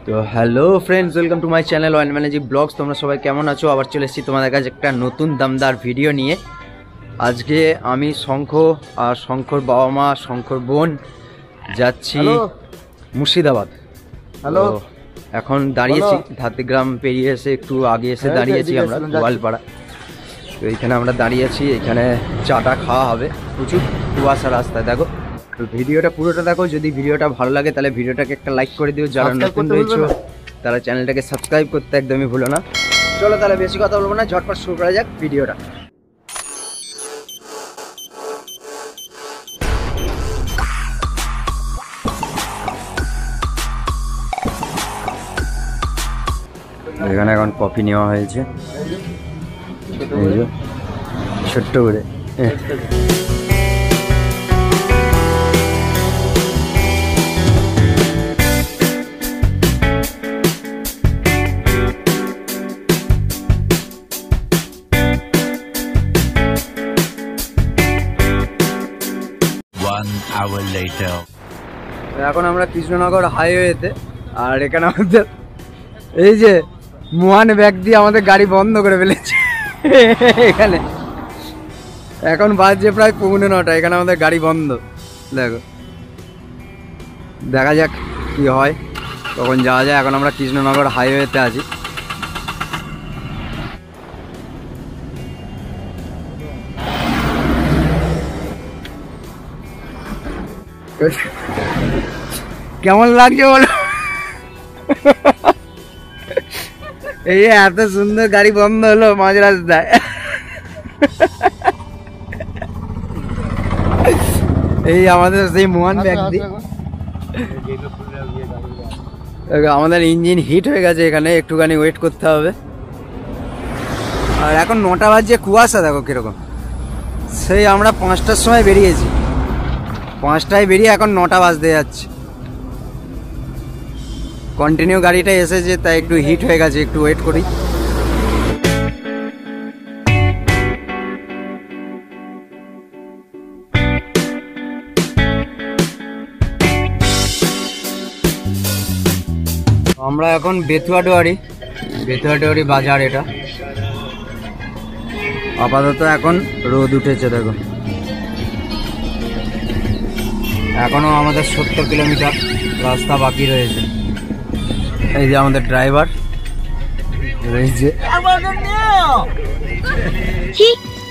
তো hello friends, welcome to my channel one magic blogs. তোমরা সবাই কেমন আছো? আবার চলে এসেছি তোমাদের কাছে একটা নতুন দমদার ভিডিও নিয়ে। আজকে আমি শঙ্খ আর শঙ্কর বাবা মা, শঙ্কর বোন যাচ্ছি মুর্শিদাবাদ। হ্যালো, এখন দাঁড়িয়েছি ধাত্রীগ্রাম পেরিয়ে এসে একটু আগে এসে দাঁড়িয়েছি আমরা গোয়ালপাড়া। তো এইখানে আমরা দাঁড়িয়েছি, এখানে চাটা খাওয়া হবে। প্রচুর কুয়াশা রাস্তায়, দেখো। তো ভিডিওটা পুরোটা দেখো, যদি ভিডিওটা ভালো লাগে তাহলে ভিডিওটাকে একটা লাইক করে দিও। যারা নতুন রয়েছে তারা চ্যানেলটাকে সাবস্ক্রাইব করতে একদমই ভুলো না। চলো তাহলে বেশি কথা বলবো না, ঝটপট শুরু করা যাক ভিডিওটা। এখানে এখন কফি নেওয়া হয়েছে ছোট্ট করে। এখন আমরা কৃষ্ণনগর হাইওয়েতে, আর এখানে আমাদের এই যে মোহান ব্যাগ দিয়ে আমাদের গাড়ি বন্ধ করে ফেলেছে এখানে। এখন বাজছে প্রায় 9:45, এখানে আমাদের গাড়ি বন্ধ। দেখো, দেখা যাক কি হয়, তখন যাওয়া যায়। এখন আমরা কৃষ্ণনগর হাইওয়েতে আছি। কেমন লাগছে বলো? এই এত সুন্দর গাড়ি বন্ধ হলো মাঝ রাস্তায়। এই আমাদের সেই মোহন ব্যক্তি, আমাদের ইঞ্জিন হিট হয়ে গেছে, এখানে একটুখানি ওয়েট করতে হবে। আর এখন 9টা বাজছে, কুয়াশা দেখো কিরকম। সেই আমরা 5টার সময় বেরিয়েছি, 5টায় বেরিয়ে এখন 9টা বাজতে যাচ্ছে। কন্টিনিউ গাড়িটা এসেছে, তাই একটু হিট হয়ে গেছে, একটু ওয়েট করি। আমরা এখন বেতুয়াডুয়ারি বাজার। এটা আপাতত এখন রোদ উঠেছে, দেখো। এখনো আমাদের 70 কিলোমিটার রাস্তা বাকি রয়েছে। এই যে আমাদের ড্রাইভার রয়েছে।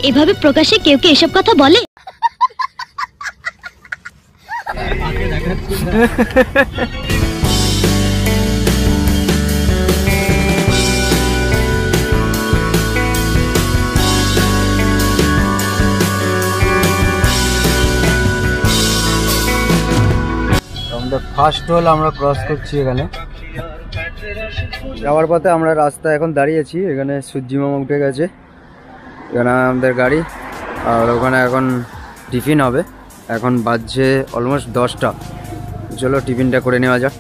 এভাবে প্রকাশ্যে কেউ কে এসব কথা বলে? আমাদের ফার্স্ট হোল আমরা ক্রস করছি। এখানে যাওয়ার পথে আমরা রাস্তায় এখন দাঁড়িয়েছি। এখানে সূর্যি মামা উঠে গেছে, এখানে আমাদের গাড়ি। আর ওখানে এখন টিফিন হবে। এখন বাজছে অলমোস্ট 10টা। চলো টিফিনটা করে নেওয়া যাক।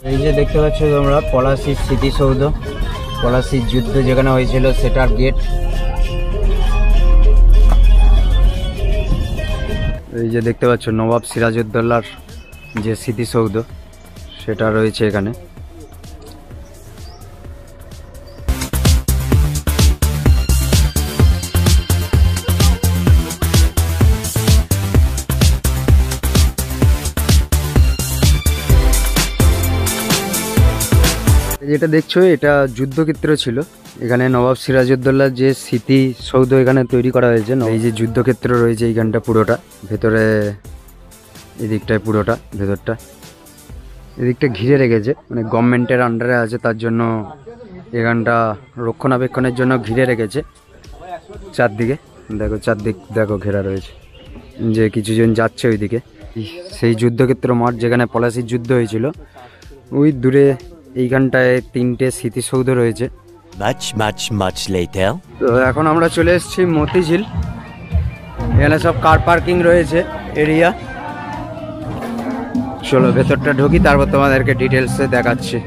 এই যে দেখতে পাচ্ছ তোমরা, পলাশীর স্মৃতিসৌধ, পলাশীর যুদ্ধ যেখানে হয়েছিল সেটার গেট। এই যে দেখতে পাচ্ছ নবাব সিরাজউদ্দৌলার যে স্মৃতিসৌধ, সেটা রয়েছে এখানে। যেটা দেখছো এটা যুদ্ধক্ষেত্র ছিল। এখানে নবাব সিরাজউদ্দৌলার যে স্মৃতিসৌধ এখানে তৈরি করা হয়েছে। এই যে যুদ্ধক্ষেত্র রয়েছে এইখানটা পুরোটা, ভেতরে এদিকটায় পুরোটা, ভেতরটা এদিকটা ঘিরে রেখেছে, মানে গভর্নমেন্টের আন্ডারে আছে, তার জন্য এখানটা রক্ষণাবেক্ষণের জন্য ঘিরে রেখেছে চারদিকে। দেখো চারদিক দেখো ঘেরা রয়েছে, যে কিছুজন যাচ্ছে ওইদিকে। সেই যুদ্ধক্ষেত্র মাঠ যেখানে পলাশীর যুদ্ধ হয়েছিল, ওই দূরে এইখানটায় 3টে স্মৃতিসৌধ রয়েছে। তো এখন আমরা চলে এসেছি মতিঝিল। এখানে সব কার পার্কিং রয়েছে এরিয়া। চলো ভেতরটা ঢুকি, তারপর তোমাদেরকে ডিটেলসে দেখাচ্ছি।